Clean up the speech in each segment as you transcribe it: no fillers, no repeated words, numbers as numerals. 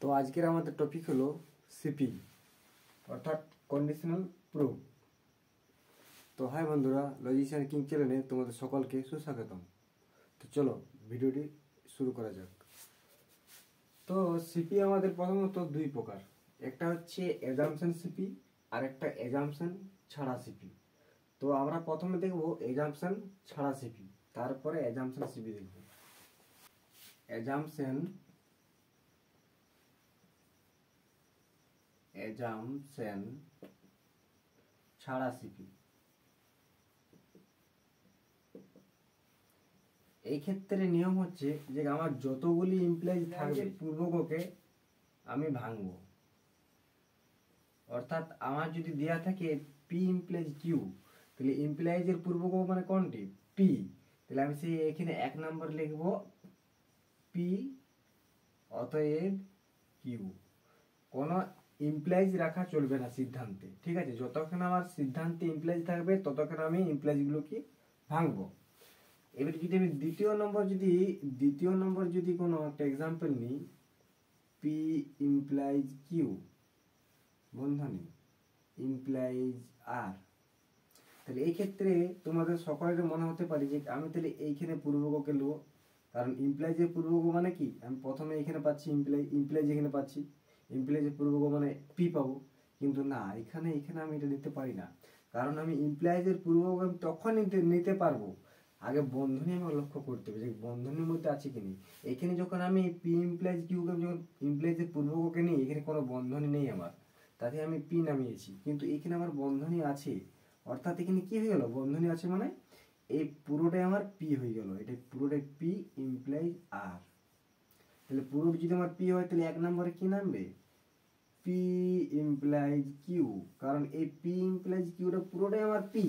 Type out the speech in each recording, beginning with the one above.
তো আজকের আমাদের টপিক হলো সিপি অর্থাৎ কন্ডিশনাল প্রুফ। তো হাই বন্ধুরা, লজিশিয়ান কিং চ্যানেলে তোমাদের সকলকে সুস্বাগতম। তো চলো ভিডিওটি শুরু করা যাক। তো সিপি আমাদের প্রথমত দুই প্রকার, একটা হচ্ছে অ্যাজাম্পশন সিপি আর একটা অ্যাজাম্পশন ছাড়া সিপি। তো আমরা প্রথমে দেখব অ্যাজাম্পশন ছাড়া সিপি, তারপরে অ্যাজাম্পশন সিপি দেখব। অ্যাজাম্পশন ছাড়া সিপি, এই ক্ষেত্রে নিয়ম হচ্ছে যে আমার যতগুলি ইমপ্লয়ি থাকবে পূর্বককে আমি ভাঙবো। অর্থাৎ আমার যদি দেয়া থাকে পি ইমপ্লয়ি কিউ, তাহলে ইমপ্লয়িজের পূর্বক মানে কোনটি? পি। তাহলে আমি সেই এখানে এক নম্বর লিখব পি, অতএব কিউ। কোনো ইমপ্লয়িজ রাখা চলবে না সিদ্ধান্তে, ঠিক আছে? যতক্ষণ আমার সিদ্ধান্তে ইমপ্লয়িজ থাকবে ততক্ষণ আমি ইমপ্লয়িজগুলোকে ভাঙবো। এবার যদি আমি দ্বিতীয় নম্বর যদি কোনো একটা এক্সাম্পল নিই, পি ইমপ্লয়িজ কিউ বন্ধনী ইমপ্লয়িজ আর, তাহলে এই ক্ষেত্রে তোমাদের সকলের মনে হতে পারে যে আমি তাহলে এইখানে পূর্বককে নেব, কারণ ইমপ্লয়িজের পূর্বক মানে কি? আমি প্রথমে এখানে পাচ্ছি ইমপ্লয়িজ এখানে পাচ্ছি, ইমপ্লয়িজের পূর্বক মানে পি পাবো। কিন্তু না, এখানে আমি এটা নিতে পারি না, কারণ আমি ইমপ্লয়িজের পূর্বক আমি তখন নিতে পারবো, আগে বন্ধনী আমার লক্ষ্য করতে হবে যে বন্ধনীর মধ্যে আছে কি নেই। এখানে যখন আমি পি ইমপ্লয়িজ কিউকে যখন ইমপ্লয়িজের পূর্বককে নিই, এখানে কোনো বন্ধনী নেই আমার, তাতে আমি পি নামিয়েছি, কিন্তু এখানে আমার বন্ধনী আছে। অর্থাৎ এখানে কি হয়ে গেল? বন্ধনী আছে মানে এই পুরোটাই আমার পি হয়ে গেল, এটা পুরোটাই পি ইমপ্লয়িজ আর। তাহলে পুরো যদি আমার পি হয় তাহলে এক নম্বরে কি নামবে? পি ইমপ্লয়িজ কিউ, কারণ এই পি ইমপ্লয়িজ কিউটা পুরোটাই আমার পি,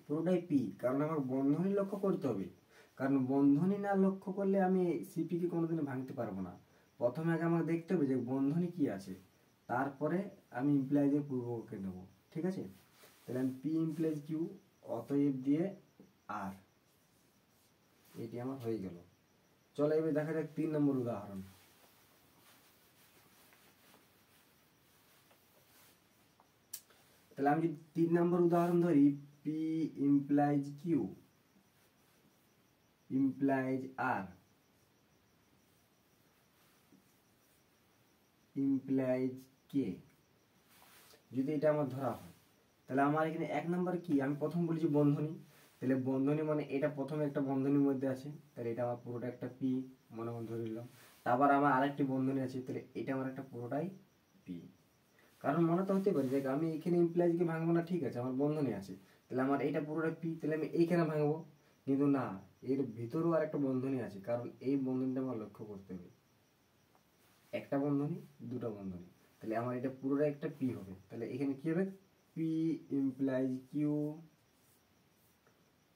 পুরোটাই পি, কারণ আমার বন্ধনী লক্ষ্য করতে হবে। কারণ বন্ধনী না লক্ষ্য করলে আমি সিপি কে কোনোদিন ভাঙতে পারবো না। প্রথমে আগে আমাকে দেখতে হবে যে বন্ধনী কি আছে, তারপরে আমি ইমপ্লয়িজের পূর্বককে নেব, ঠিক আছে? তাহলে আমি পি ইমপ্লয়িজ কিউ অতএব দিয়ে আর, এটি আমার হয়ে গেল। চলো এবার দেখা যাক 3 নম্বর উদাহরণ। তাহলে আমি যদি 3 নম্বর উদাহরণ ধরি, পি ইমপ্লয়িজ কিউ ইমপ্লয়িজ আর ইমপ্লয়িজ কে, যদি এটা আমার ধরা হয়, তাহলে আমার এখানে এক নম্বর কি? আমি প্রথম বলেছি বন্ধনী, তাহলে বন্ধনী মানে এটা প্রথমে একটা বন্ধনীর মধ্যে আছে, তাহলে এটা আমার পুরোটা একটা পি মনে মনে ধরে নিলাম। তারপর আমার আরেকটি বন্ধনী আছে, তাহলে এটা আমার একটা পুরোটাই পি। কারণ মনে তো হতে পারে যে আমি এখানে ইমপ্লয়িজকে ভাঙবো না, ঠিক আছে, আমার বন্ধনী আছে, তাহলে আমার এটা পুরোটা পি, তাহলে আমি এইখানে ভাঙবো। কিন্তু না, এর ভিতরেও আর একটা বন্ধনী আছে, কারণ এই বন্ধনীটা আমার লক্ষ্য করতে হবে। একটা বন্ধনী, দুটো বন্ধনী, তাহলে আমার এটা পুরোটা একটা পি হবে। তাহলে এখানে কি হবে? পি ইমপ্লয়িজ কিউ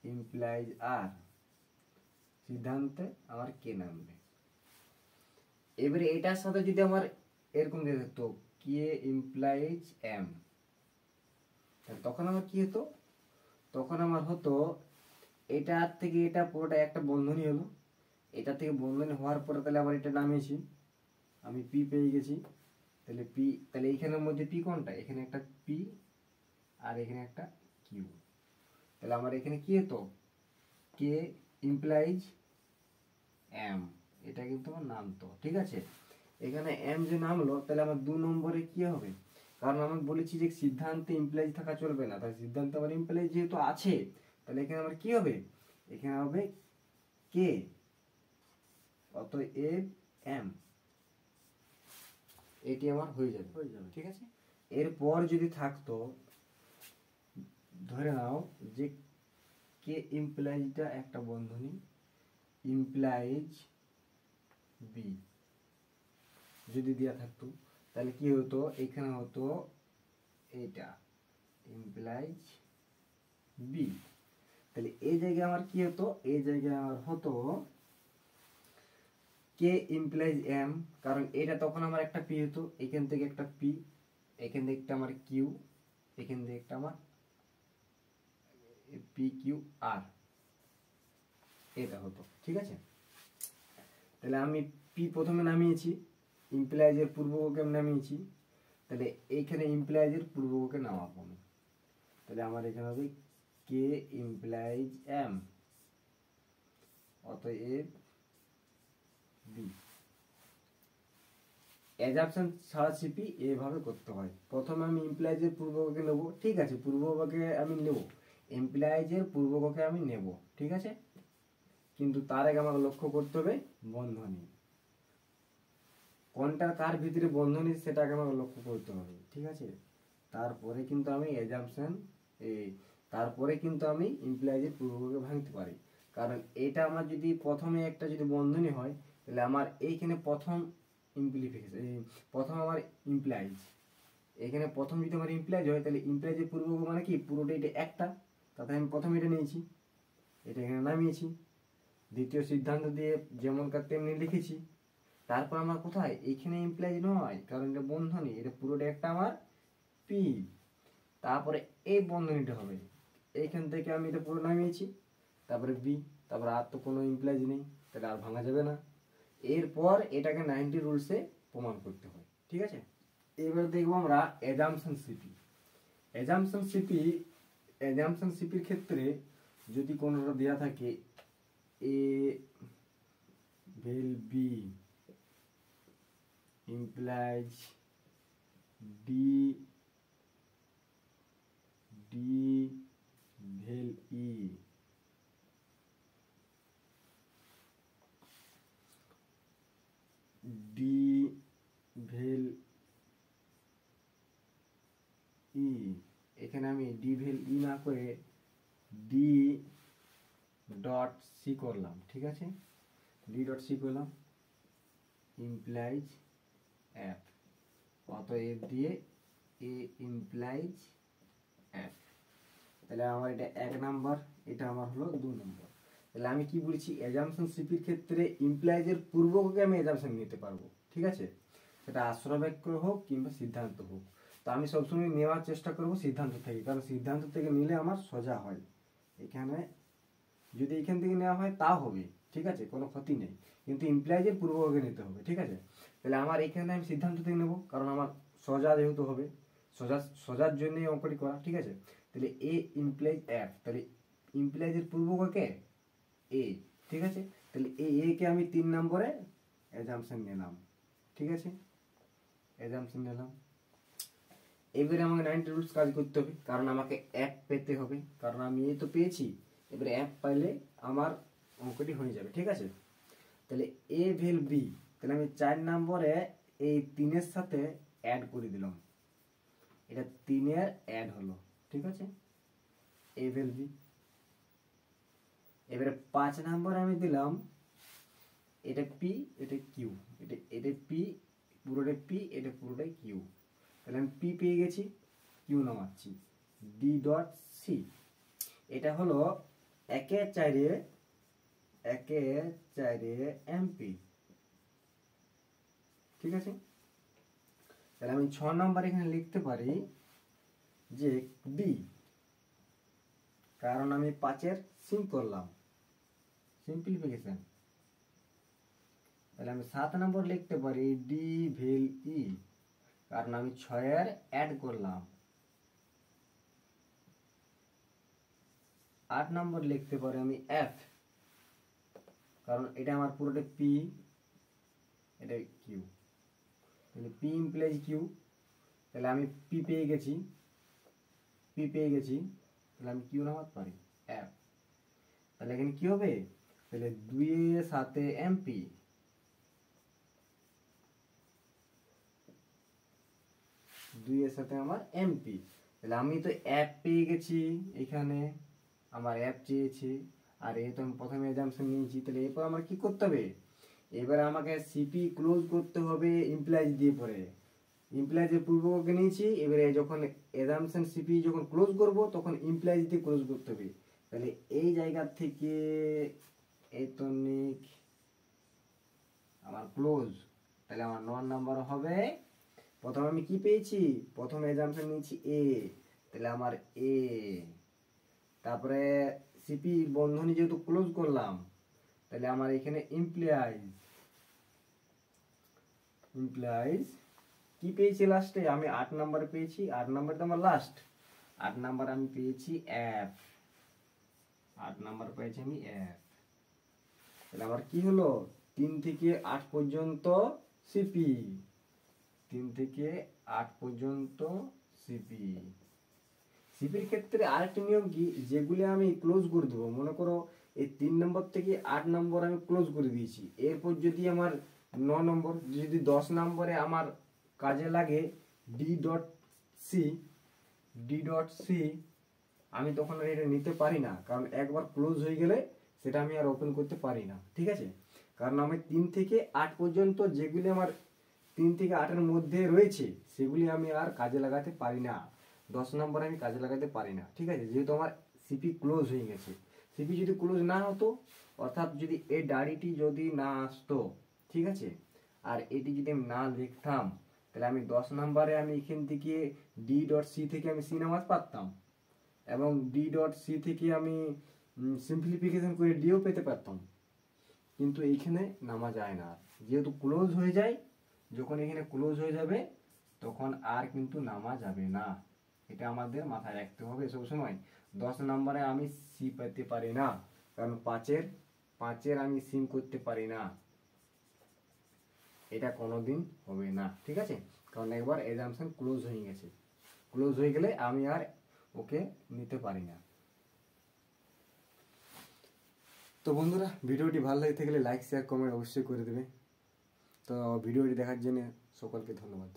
ইমপ্লয়িজ আর, সিদ্ধান্তে আমার কে নামবে। এবারে এটার সাথে যদি আমার এরকম দিয়ে থাকতো কে ইমপ্লয়িজ এম, তখন আমার কি হতো? তখন আমার হতো এটার থেকে এটা পুরোটা একটা বন্ধনী হলো, এটা থেকে বন্ধনী হওয়ার পরে তাহলে আবার এটা নামিয়েছি, আমি পি পেয়ে গেছি। তাহলে পি, তাহলে এইখানের মধ্যে পি কোনটা? এখানে একটা পি আর এখানে একটা কিউ। তাহলে আমার এখানে কি হতো? কে ইমপ্লয়িজ এম, এটা কিন্তু আমার নামতো, ঠিক আছে? এখানে এম যে নামলো, তাহলে আমার 2 নম্বরে কি হবে? কারণ আমি বলেছি যে সিদ্ধান্তে ইমপ্লয়িজ থাকা চলবে না, তাই সিদ্ধান্তে আমার ইমপ্লয়িজ যেহেতু আছে, তাহলে এখানে আমার কি হবে? এখানে হবে কে, অতএব এম, এটি আমার হয়ে যাবে, ঠিক আছে? এরপর যদি থাকতো, ধরে নাও যে কে ইমপ্লয়িজটা একটা বন্ধনী ইমপ্লয়িজ বি যদি দেওয়া থাকতো, তাহলে কি হতো? এখানে হতো এটা ইমপ্লয়িজ বি, তাহলে এই জায়গায় আমার কি হতো? এই জায়গায় আমার হতো কে ইমপ্লয়িজ এম, কারণ এটা তখন আমার একটা পি হতো, এখান থেকে একটা পি, এখান থেকে একটা আমার কিউ, এখান থেকে একটা আমার পি কিউ আর, এটা হতো, ঠিক আছে? তাহলে আমি পি প্রথমে নামিয়েছি, ইমপ্লয়েজের পূর্বককে আমি নামিয়েছি, তাহলে এইখানে ইমপ্লয়েজের পূর্বককে নামাবো আমি। তাহলে আমার এখানে হবে কে ইমপ্লয়েজ এম, অতএব বি। অ্যাজাম্পশন ছাড়া সিপি এভাবে করতে হয়। প্রথমে আমি ইমপ্লয়েজের পূর্বককে নেব, ঠিক আছে, পূর্বককে আমি নেব, এমপ্লয়েজের পূর্বককে আমি নেব, ঠিক আছে, কিন্তু তার আগে আমাকে লক্ষ্য করতে হবে বন্ধনী, কোনটার কার ভিতরে বন্ধনী সেটাকে আমাকে লক্ষ্য করতে হবে, ঠিক আছে। তারপরে কিন্তু আমি অ্যাজাম্পশন তারপরে কিন্তু আমি ইমপ্লয়েজের পূর্বককে ভাঙতে পারি। কারণ এটা আমার যদি প্রথমে একটা যদি বন্ধনী হয়, তাহলে আমার এইখানে প্রথম প্রথম আমার ইমপ্লয়েজ, এখানে প্রথম যদি আমার ইমপ্লয়েজ হয়, তাহলে ইমপ্লয়েজের পূর্বক মানে কি, পুরোটা এটা একটা, তাতে আমি প্রথম এটা নিয়েছি, এটা এখানে নামিয়েছি, দ্বিতীয় সিদ্ধান্ত দিয়ে যেমন কার তেমনি লিখেছি। তারপর আমার কোথায়, এইখানে ইমপ্লয়েজ নয়, কারণ এটা বন্ধনী, এটা পুরোটা একটা আমার পি। তারপরে এই বন্ধনীটা হবে, এইখান থেকে আমি এটা পুরো নামিয়েছি, তারপরে বি, তারপরে আর তো কোনো ইমপ্লয়েজ নেই, তাহলে আর ভাঙা যাবে না। এরপর এটাকে 90 রুলসে প্রমাণ করতে হয়, ঠিক আছে। এবার দেখবো আমরা অ্যাজাম্পশন সিপি। অ্যাজাম্পশন সিপির ক্ষেত্রে যদি কোনোটা দেওয়া থাকে এ ভেল বি ইমপ্লাইজ ডি ভেল ই, ডি ভেল ই, এখানে আমি ডি ভেল ই না করে ডি ডট সি করলাম, ঠিক আছে, ডি ডট সি করলাম, ইমপ্লাইজ এফ, অতএব দিয়ে এ ইমপ্লাইজ এফ। তাহলে আমার এটা 1 নাম্বার, এটা আমার হলো 2 নম্বর। তাহলে আমি কি বলছি, অ্যাজাম্পশন সিপির ক্ষেত্রে ইমপ্লয়েজের পূর্বককে আমি অ্যাজাম্পশন নিতে পারবো, ঠিক আছে, সেটা আশ্রয় বাক্য হোক কিংবা সিদ্ধান্ত হোক। তো আমি সবসময় নেওয়ার চেষ্টা করব সিদ্ধান্ত থেকে, কারণ সিদ্ধান্ত থেকে নিলে আমার সোজা হয়। এখানে যদি এখান থেকে নেওয়া হয় তাও হবে, ঠিক আছে, কোনো ক্ষতি নেই, কিন্তু ইমপ্লয়েজের পূর্বককে নিতে হবে, ঠিক আছে। তাহলে আমার এখানে আমি সিদ্ধান্ত থেকে নেব, কারণ আমার সোজা যেহেতু হবে, সোজার জন্যই অঙ্কটি করা, ঠিক আছে। তাহলে এ ইমপ্লয়েজ এফ, তাহলে ইমপ্লয়েজের পূর্বককে এ, ঠিক আছে, তাহলে এই এ কে আমি 3 নম্বরে অ্যাজাম্পশন নিলাম, ঠিক আছে, অ্যাজাম্পশন নিলাম। এবারে আমাকে 90 রুলস কাজ করতে হবে, কারণ আমাকে এক পেতে হবে, কারণ আমি এই তো পেয়েছি, এবারে এক পাইলে আমার অঙ্কটি হয়ে যাবে, ঠিক আছে। তাহলে এ ভেল বি, তাহলে আমি 4 নম্বরে এই 3-এর সাথে অ্যাড করে দিলাম, এটা 3-এর অ্যাড হলো, ঠিক আছে, এ ভেল বি। এবারে 5 নম্বরে আমি দিলাম এটা পি, এটা কিউ, এটা পি, পুরোটা পি, এটা পুরোটাই কিউ। তাহলে আমি পি পেয়ে গেছি, কিউ নামাচ্ছি, ডি ডট সি, এটা হলো 1-4 এমপি, ঠিক আছে। তাহলে আমি 6 নম্বর এখানে লিখতে পারি যে বি, কারণ আমি 5-এর সিম করলাম, সিম্পলিফিকেশন। তাহলে আমি 7 নম্বর লিখতে পারি ডি ভেল ই, কারণ আমি 6-এর অ্যাড করলাম। 8 নম্বর লিখতে পারি আমি এফ, কারণ এটা আমার পুরোটা পি, এটা কিউ, তাহলে পি ইমপ্লাইজ কিউ, তাহলে আমি পি পেয়ে গেছি, তাহলে আমি কিউ নামাতে পারি এফ। তাহলে এখানে কি হবে, তাহলে 2-7 এমপি, আমার এমপি। তাহলে আমি তো অ্যাপ পেয়ে গেছি, এখানে আমার অ্যাপ চেয়েছে, আর এ তো আমি প্রথমে অ্যাজাম্পশন নিয়েছি, তাহলে এরপর আমার কি করতে হবে, এবার আমাকে সিপি ক্লোজ করতে হবে ইমপ্লয়েজ দিয়ে, পরে ইমপ্লয়েজের পূর্বককে নিয়েছি, এবারে যখন অ্যাজাম্পশন সিপি যখন ক্লোজ করব তখন ইমপ্লয়েজ দিয়ে ক্লোজ করতে হবে। তাহলে এই জায়গা থেকে এতনিক আমার ক্লোজ, তাহলে আমার 9 নাম্বার হবে। প্রথমে আমি কি পেয়েছি, প্রথম অ্যাজাম্পশন নিয়েছি এ, তাহলে আমার এ, তারপরে সিপি বন্ধনী যেহেতু ক্লোজ করলাম, তাহলে আমার এখানে ইমপ্লয়েজ ইমপ্লাইজ কি পেয়েছি লাস্টে, আমি 8 নাম্বার পেয়েছি, 8 নাম্বার তো আমার লাস্ট, 8 নাম্বার আমি পেয়েছি এফ, 8 নাম্বার পেয়েছি আমি এফ। তাহলে আমার কি হলো, 3 থেকে 8 পর্যন্ত সিপি, 3 থেকে 8 পর্যন্ত সিপি। সিপির ক্ষেত্রে আরেকটি নিয়ম কি, যেগুলি আমি ক্লোজ করে দেবো, মনে করো এই 3 নম্বর থেকে 8 নম্বর আমি ক্লোজ করে দিয়েছি, এরপর যদি আমার 9 নম্বর, যদি 10 নম্বরে আমার কাজে লাগে D dot C, D dot C, আমি তখন আর এটা নিতে পারি না, কারণ একবার ক্লোজ হয়ে গেলে সেটা আমি আর ওপেন করতে পারি না, ঠিক আছে। কারণ আমি 3 থেকে 8 পর্যন্ত যেগুলি আমার 3 থেকে 8-এর মধ্যে রয়েছে সেগুলি আমি আর কাজে লাগাতে পারি না, 10 নম্বরে আমি কাজে লাগাতে পারি না, ঠিক আছে, যেহেতু আমার সিপি ক্লোজ হয়ে গেছে। সিপি যদি ক্লোজ না হতো, অর্থাৎ যদি এই ডাড়িটি যদি না আসতো, ঠিক আছে, আর এটি যদি আমি না লিখতাম, তাহলে আমি 10 নম্বরে আমি এখান থেকে ডি ডট সি থেকে আমি সি নামাজ পারতাম, এবং ডি ডট সি থেকে আমি সিম্পলিফিকেশন করে ডিও পেতে পারতাম, কিন্তু এইখানে নামা যায় না, যেহেতু ক্লোজ হয়ে যায়, যখন এখানে ক্লোজ হয়ে যাবে তখন আর কিন্তু নামা যাবে না, এটা আমাদের মাথায় রাখতে হবে সবসময়। 10 নম্বরে আমি সি পেতে পারি না, কারণ পাঁচের আমি সিম করতে পারি না, এটা কোনোদিন হবে না, ঠিক আছে, কারণ একবার এজাম্পশন ক্লোজ হয়ে গেছে, ক্লোজ হয়ে গেলে আমি আর ওকে নিতে পারি না। তো বন্ধুরা, ভিডিওটি ভালো লাগে থাকলে লাইক শেয়ার কমেন্ট অবশ্যই করে দেবে। তো ভিডিওটি দেখার জন্য সকলকে ধন্যবাদ।